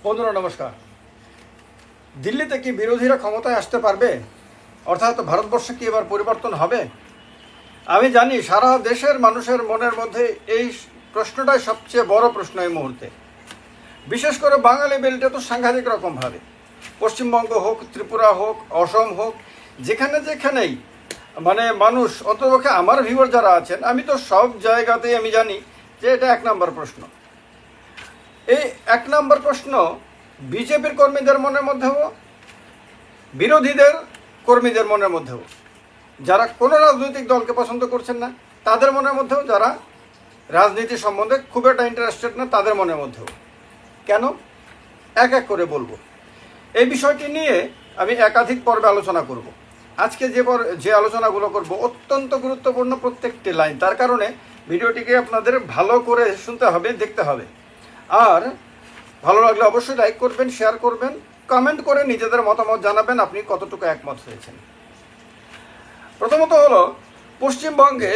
বন্ধুরা নমস্কার। দিল্লিতে কি বিরোধীরা ক্ষমতায় আসতে পারবে, অর্থাৎ ভারতবর্ষে কি এবার পরিবর্তন হবে? আমি জানি সারা দেশের মানুষের মনের মধ্যে এই প্রশ্নটাই সবচেয়ে বড় প্রশ্ন এই মুহূর্তে। বিশেষ করে বাঙালি বেল্টে তো সাংঘাতিক রকমভাবে, পশ্চিমবঙ্গ হোক, ত্রিপুরা হোক, অসম হোক, যেখানে যেখানেই মানুষ, অন্ততপক্ষে আমার ভিউয়ার যারা আছেন, আমি তো সব জায়গাতেই আমি জানি যে এটা 1 নম্বর প্রশ্ন। এই 1 নম্বর প্রশ্ন বিজেপির কর্মীদের মনের মধ্যেও, বিরোধীদের কর্মীদের মনের মধ্যেও, যারা কোনো রাজনৈতিক দলকে পছন্দ করছেন না তাদের মনের মধ্যেও, যারা রাজনীতি সম্বন্ধে খুব একটা ইন্টারেস্টেড না তাদের মনের মধ্যেও। কেন? এক এক করে বলবো। এই বিষয়টি নিয়ে আমি একাধিক পর্বে আলোচনা করব। আজকে যে আলোচনাগুলো করব অত্যন্ত গুরুত্বপূর্ণ প্রত্যেকটি লাইন, তার কারণে ভিডিওটিকে আপনাদের ভালো করে শুনতে হবে, দেখতে হবে। আর ভালো লাগলে অবশ্যই লাইক করবেন, শেয়ার করবেন, কমেন্ট করে নিজেদের মতামত জানাবেন আপনি কতটুকু একমত হয়েছেন। প্রথমত হলো, পশ্চিমবঙ্গে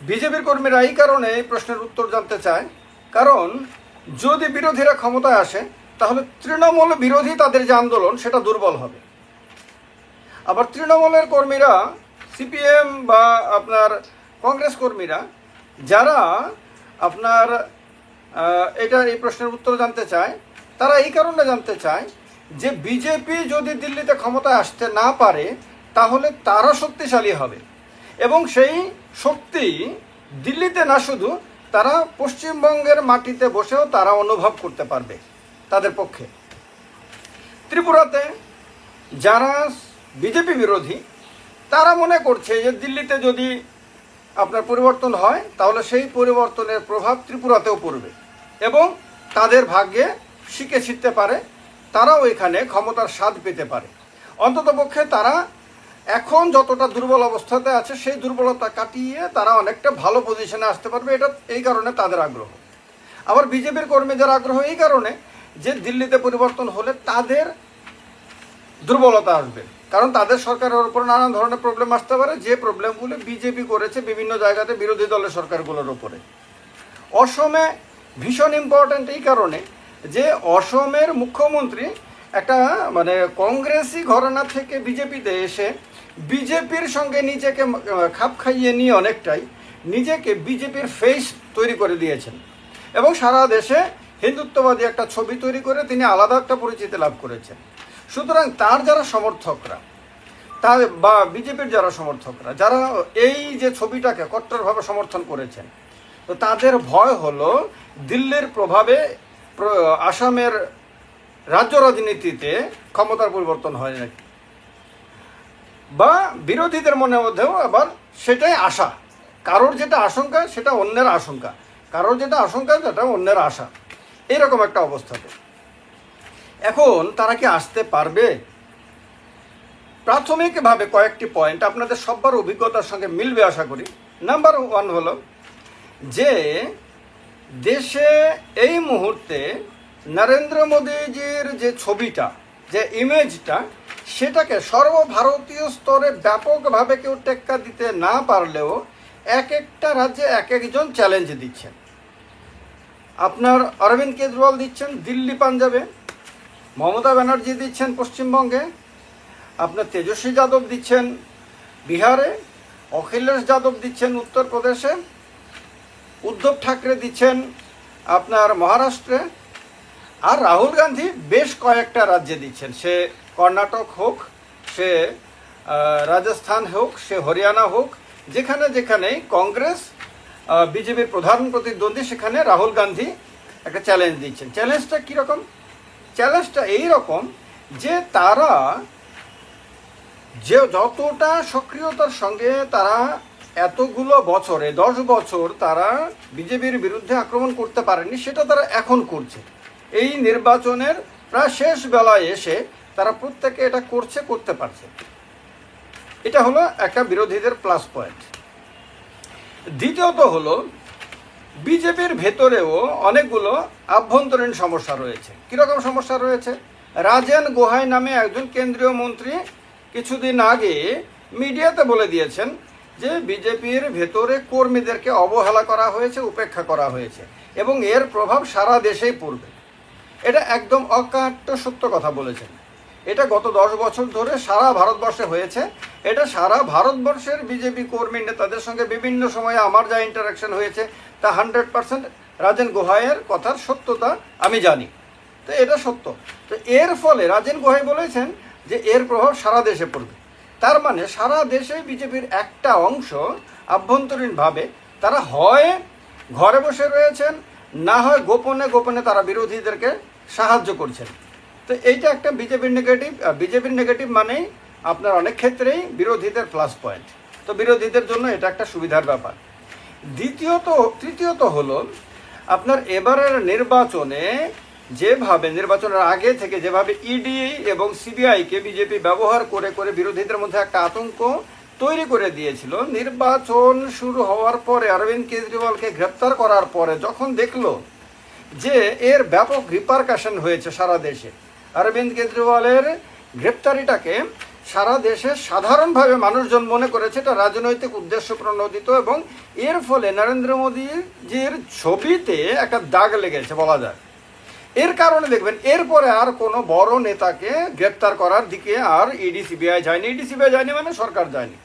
বিজেপির কর্মীরা এই কারণে এই প্রশ্নের উত্তর জানতে চায়, কারণ যদি বিরোধীরা ক্ষমতায় আসে তাহলে তৃণমূল বিরোধী তাদের যে আন্দোলন সেটা দুর্বল হবে। আবার তৃণমূলের কর্মীরা, সিপিএম বা আপনার কংগ্রেস কর্মীরা, যারা আপনার এই প্রশ্নের উত্তর জানতে চায়, তারা এই কারণে জানতে চায় যে বিজেপি যদি দিল্লিতে ক্ষমতায় আসতে না পারে তাহলে তারা শক্তিশালী হবে, এবং সেই শক্তি দিল্লিতে না শুধু, তারা পশ্চিমবঙ্গের মাটিতে বসেও তারা অনুভব করতে পারবে তাদের পক্ষে। ত্রিপুরাতে যারা বিজেপি বিরোধী তারা মনে করছে যে দিল্লিতে যদি আপনার পরিবর্তন হয় তাহলে সেই পরিবর্তনের প্রভাব ত্রিপুরাতেও পড়বে এবং তাদের ভাগ্যে শিকে ছিটতে পারে, তারাও এখানে ক্ষমতার স্বাদ পেতে পারে। অন্ততপক্ষে তারা এখন যতটা দুর্বল অবস্থাতে আছে সেই দুর্বলতা কাটিয়ে তারা অনেকটা ভালো পজিশনে আসতে পারবে, এটা এই কারণে তাদের আগ্রহ। আবার বিজেপির কর্মীদের আগ্রহ এই কারণে যে দিল্লিতে পরিবর্তন হলে তাদের দুর্বলতা আসবে, কারণ তাদের সরকারের উপর নানান ধরনের প্রবলেম আসতে পারে, যে প্রবলেমগুলো বিজেপি করেছে বিভিন্ন জায়গাতে বিরোধী দলের সরকারগুলোর উপরে। অসমে ভীষণ ইম্পর্ট্যান্ট এই কারণে যে অসমের মুখ্যমন্ত্রী একটা কংগ্রেসি ঘরানা থেকে বিজেপিতে এসে বিজেপির সঙ্গে নিজেকে খাপ খাইয়ে নিয়ে অনেকটাই নিজেকে বিজেপির ফেস তৈরি করে দিয়েছেন এবং সারা দেশে হিন্দুত্ববাদী একটা ছবি তৈরি করে তিনি আলাদা একটা পরিচিতি লাভ করেছেন। সুতরাং তার যারা সমর্থকরা, বা বিজেপির যারা সমর্থকরা, যারা এই যে ছবিটাকে কট্টরভাবে সমর্থন করেছেন, তো তাদের ভয় হলো দিল্লির প্রভাবে আসামের রাজ্য রাজনীতিতে ক্ষমতার পরিবর্তন হয় নাকি, বা বিরোধীদের মনের মধ্যেও আবার সেটাই আশা। কারোর যেটা আশঙ্কা সেটা অন্যের আশঙ্কা, কারোর যেটা আশঙ্কা সেটা অন্যের আশা, এইরকম একটা অবস্থাতে। এখন তারা কি আসতে পারবে? প্রাথমিকভাবে কয়েকটি পয়েন্ট আপনাদের সবার অভিজ্ঞতার সঙ্গে মিলবে আশা করি। নাম্বার 1 হলো যে দেশে এই মুহূর্তে নরেন্দ্র মোদীজির যে ছবিটা, যে ইমেজটা, সেটাকে সর্বভারতীয় স্তরে ব্যাপকভাবে কেউ টেক্কা দিতে না পারলেও এক একটা রাজ্যে এক একজন চ্যালেঞ্জ দিচ্ছেন। আপনার অরবিন্দ কেজরিওয়াল দিচ্ছেন দিল্লি পাঞ্জাবে, মমতা ব্যানার্জি দিচ্ছেন পশ্চিমবঙ্গে, আপনার তেজস্বী যাদব দিচ্ছেন বিহারে, অখিলেশ যাদব দিচ্ছেন উত্তরপ্রদেশে, উদ্ধব ঠাকরে দিচ্ছেন আপনার মহারাষ্ট্রে, আর রাহুল গান্ধী বেশ কয়েকটা রাজ্যে দিচ্ছেন। সে কর্ণাটক হোক, সে রাজস্থান হোক, সে হরিয়ানা হোক, যেখানে যেখানেই কংগ্রেস বিজেপির প্রধান প্রতিদ্বন্দ্বী সেখানে রাহুল গান্ধী একটা চ্যালেঞ্জ দিচ্ছেন। চ্যালেঞ্জটা কীরকম? চ্যালেঞ্জটা এইরকম যে তারা যে যতটা সক্রিয়তার সঙ্গে তারা এতগুলো বছরে 10 বছর তারা বিজেপির বিরুদ্ধে আক্রমণ করতে পারেনি, সেটা তারা এখন করছে। এই নির্বাচনের প্রায় শেষ বেলায় এসে তারা প্রত্যেকে এটা করতে পারছে। এটা হলো একটা বিরোধীদের প্লাস পয়েন্ট। দ্বিতীয়ত হলো বিজেপির ভেতরেও অনেকগুলো আভ্যন্তরীণ সমস্যা রয়েছে। কীরকম সমস্যা রয়েছে? রাজেন গোহাই নামে একজন কেন্দ্রীয় মন্ত্রী কিছুদিন আগে মিডিয়াতে বলে দিয়েছেন যে বিজেপির ভেতরে কর্মীদেরকে অবহেলা করা হয়েছে, উপেক্ষা করা হয়েছে এবং এর প্রভাব সারা দেশেই পড়বে। এটা একদম অকাট্য সত্য কথা বলেছেন। এটা গত 10 বছর ধরে সারা ভারতবর্ষে হয়েছে। এটা সারা ভারতবর্ষের বিজেপি কর্মী নেতাদের সঙ্গে বিভিন্ন সময়ে আমার যা ইন্টারাকশন হয়েছে তা 100% রাজেন গোহাইয়ের কথার সত্যতা আমি জানি। তো এটা সত্য। তো এর ফলে রাজেন গোহাই বলেছেন যে এর প্রভাব সারা দেশে পড়বে। তার মানে সারা দেশে বিজেপির একটা অংশ আভ্যন্তরীণভাবে তারা হয় ঘরে বসে রয়েছেন, না হয় গোপনে গোপনে তারা বিরোধীদেরকে সাহায্য করছেন। তো এইটা একটা বিজেপির নেগেটিভ। বিজেপির নেগেটিভ মানেই আপনার অনেক ক্ষেত্রেই বিরোধীদের প্লাস পয়েন্ট। তো বিরোধীদের জন্য এটা একটা সুবিধার ব্যাপার। তৃতীয়ত হলো আপনার এবারের নির্বাচনে যেভাবে নির্বাচনের আগে থেকে যেভাবে ইডি এবং সিবিআইকে বিজেপি ব্যবহার করে করে বিরোধীদের মধ্যে একটা আতঙ্ক তৈরি করে দিয়েছিল, নির্বাচন শুরু হওয়ার পরে অরবিন্দ কেজরিওয়ালকে গ্রেপ্তার করার পরে যখন দেখলো যে এর ব্যাপক রিপারকাশন হয়েছে সারা দেশে, অরবিন্দ কেজরিওয়ালের গ্রেপ্তারিটাকে সারা দেশে সাধারণভাবে মানুষজন মনে করেছে এটা রাজনৈতিক উদ্দেশ্য প্রণোদিত, এবং এর ফলে নরেন্দ্র মোদীজির ছবিতে একটা দাগ লেগেছে বলা যায়। এর কারণে দেখবেন এরপরে আর কোনো বড় নেতাকে গ্রেপ্তার করার দিকে আর ইডি সিবিআই যায়নি। ইডি সিবিআই যায়নি মানে সরকার যায়নি।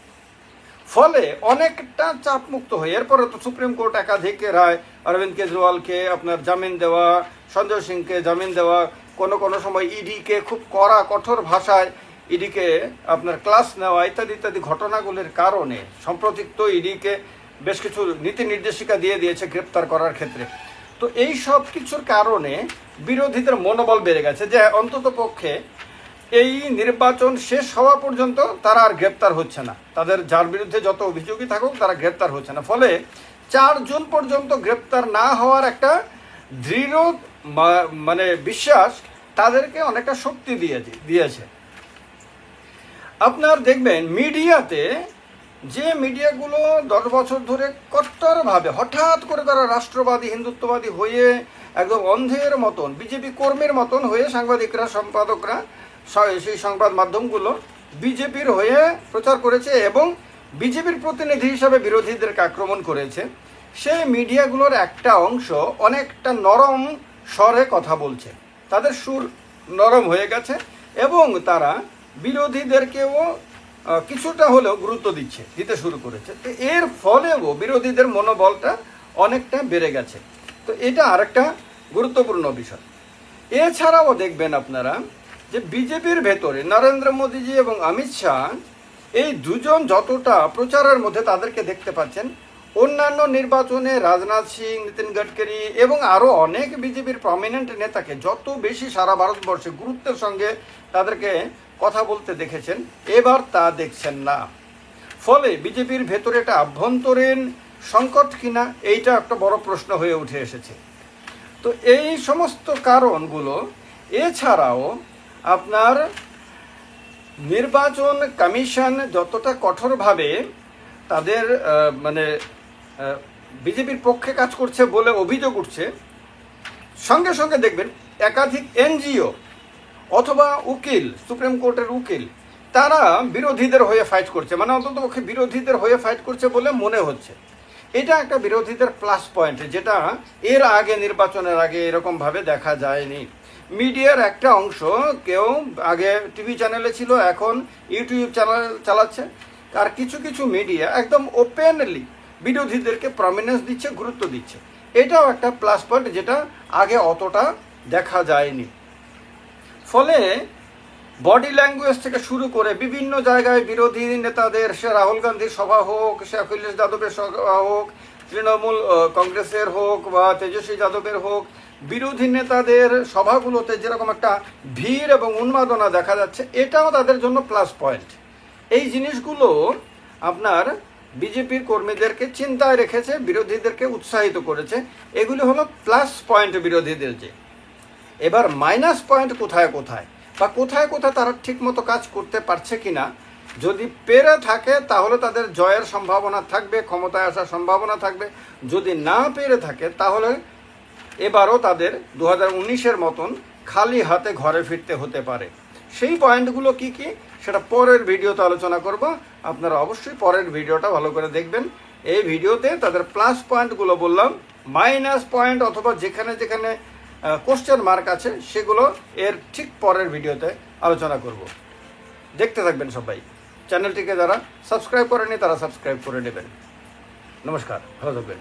ফলে অনেকটা চাপমুক্ত হয়ে এরপরে তো সুপ্রিম কোর্ট একাধিক রায়, অরবিন্দ কেজরিওয়ালকে আপনার জামিন দেওয়া, সঞ্জয় সিংকে জামিন দেওয়া, কোনো কোনো সময় ইডিকে খুব কড়া কঠোর ভাষায় ইডিকে আপনার ক্লাস নেওয়া ইত্যাদি ইত্যাদি ঘটনাগুলির কারণে সম্প্রতি তো ইডিকে বেশ কিছু নীতি নির্দেশিকা দিয়ে দিয়েছে গ্রেপ্তার করার ক্ষেত্রে। তো এই সব কিছুর কারণে বিরোধীদের মনোবল বেড়ে গেছে যে অন্তত পক্ষে এই নির্বাচন শেষ হওয়া পর্যন্ত তারা আর গ্রেপ্তার হচ্ছে না, তাদের যার বিরুদ্ধে যত অভিযোগই থাকুক তারা গ্রেপ্তার হচ্ছে না। ফলে 4 জুন পর্যন্ত গ্রেপ্তার না হওয়ার একটা দৃঢ় মানে বিশ্বাস তাদেরকে অনেকটা শক্তি দিয়েছে। আপনার দেখবেন মিডিয়াতে যে মিডিয়াগুলো 10 বছর ধরে কট্টরভাবে হঠাৎ করে তারা রাষ্ট্রবাদী হিন্দুত্ববাদী হয়ে একদম অন্ধের মতন বিজেপি কর্মীর মতন হয়ে সাংবাদিকরা সম্পাদকরা সেই সংবাদ মাধ্যমগুলো বিজেপির হয়ে প্রচার করেছে এবং বিজেপির প্রতিনিধি হিসাবে বিরোধীদেরকে আক্রমণ করেছে, সেই মিডিয়াগুলোর একটা অংশ অনেকটা নরম স্বরে কথা বলছে, তাদের সুর নরম হয়ে গেছে এবং তারা বিরোধীদেরকেও কিছুটা হলেও গুরুত্ব দিতে শুরু করেছে। তো এর ফলেও বিরোধীদের মনোবলটা অনেকটা বেড়ে গেছে। তো এটা আরেকটা গুরুত্বপূর্ণ বিষয়। এছাড়াও দেখবেন আপনারা যে বিজেপির ভেতরে নরেন্দ্র মোদীজি এবং অমিত শাহ এই দুজন যতটা প্রচারের মধ্যে তাদেরকে দেখতে পাচ্ছেন, অন্যান্য নির্বাচনে রাজনাথ সিং, নীতিন গডকরি এবং আরও অনেক বিজেপির প্রমিনেন্ট নেতাকে যত বেশি সারা ভারতবর্ষে গুরুত্বের সঙ্গে তাদেরকে কথা বলতে দেখেছেন, এবার তা দেখছেন না। ফলে বিজেপির ভেতরে একটা আভ্যন্তরীণ সংকট কিনা এইটা একটা বড় প্রশ্ন হয়ে উঠে এসেছে। তো এই সমস্ত কারণগুলো এছাড়াও আপনার নির্বাচন কমিশন যতটা কঠোরভাবে তাদের মানে বিজেপির পক্ষে কাজ করছে বলে অভিযোগ উঠছে, সঙ্গে সঙ্গে দেখবেন একাধিক এনজিও অথবা উকিল, সুপ্রিম কোর্টের উকিল, তারা বিরোধীদের হয়ে ফাইট করছে, মানে অন্ততপক্ষে বিরোধীদের হয়ে ফাইট করছে বলে মনে হচ্ছে। এটা একটা বিরোধীদের প্লাস পয়েন্ট, যেটা এর আগে নির্বাচনের আগে এরকমভাবে দেখা যায়নি। মিডিয়ার একটা অংশ কেউ আগে টিভি চ্যানেলে ছিল, এখন ইউটিউব চ্যানেল চালাচ্ছে, আর কিছু কিছু মিডিয়া একদম ওপেনলি বিরোধীদেরকে প্রমিনেন্স দিচ্ছে, গুরুত্ব দিচ্ছে। এটাও একটা প্লাস পয়েন্ট যেটা আগে অতটা দেখা যায়নি। ফলে বডি ল্যাঙ্গুয়েজ থেকে শুরু করে বিভিন্ন জায়গায় বিরোধী নেতাদের, সে রাহুল গান্ধীর সভা হোক, সে অখিলেশ যাদবের সভা হোক, তৃণমূল কংগ্রেসের হোক বা তেজস্বী যাদবের হোক, বিরোধী নেতাদের সভাগুলোতে যেরকম একটা ভিড় এবং উন্মাদনা দেখা যাচ্ছে, এটাও তাদের জন্য প্লাস পয়েন্ট। এই জিনিসগুলো আপনার বিজেপির কর্মীদেরকে চিন্তায় রেখেছে, বিরোধীদেরকে উৎসাহিত করেছে। এগুলো হলো প্লাস পয়েন্ট বিরোধীদের। যে এবার মাইনাস পয়েন্ট কোথায় কোথায় বা কোথায় কোথায় তারা ঠিকমতো কাজ করতে পারছে কিনা, যদি পেরে থাকে তাহলে তাদের জয়ের সম্ভাবনা থাকবে, ক্ষমতায় আসার সম্ভাবনা থাকবে। যদি না পেরে থাকে তাহলে এবারও তাদের 2019-এর মতন খালি হাতে ঘরে ফিরতে হতে পারে। সেই পয়েন্টগুলো কি কি সেটা পরের ভিডিওতে আলোচনা করব। আপনারা অবশ্যই পরের ভিডিওটা ভালো করে দেখবেন। এই ভিডিওতে তাদের প্লাস পয়েন্টগুলো বললাম, মাইনাস পয়েন্ট অথবা যেখানে যেখানে কোশ্চেন মার্ক আছে, সেগুলো এর ঠিক পরের ভিডিওতে আলোচনা করব। দেখতে থাকবেন সবাই। চ্যানেলটিকে যারা সাবস্ক্রাইব করেনি তারা সাবস্ক্রাইব করে নেবেন। নমস্কার, ভালো থাকবেন।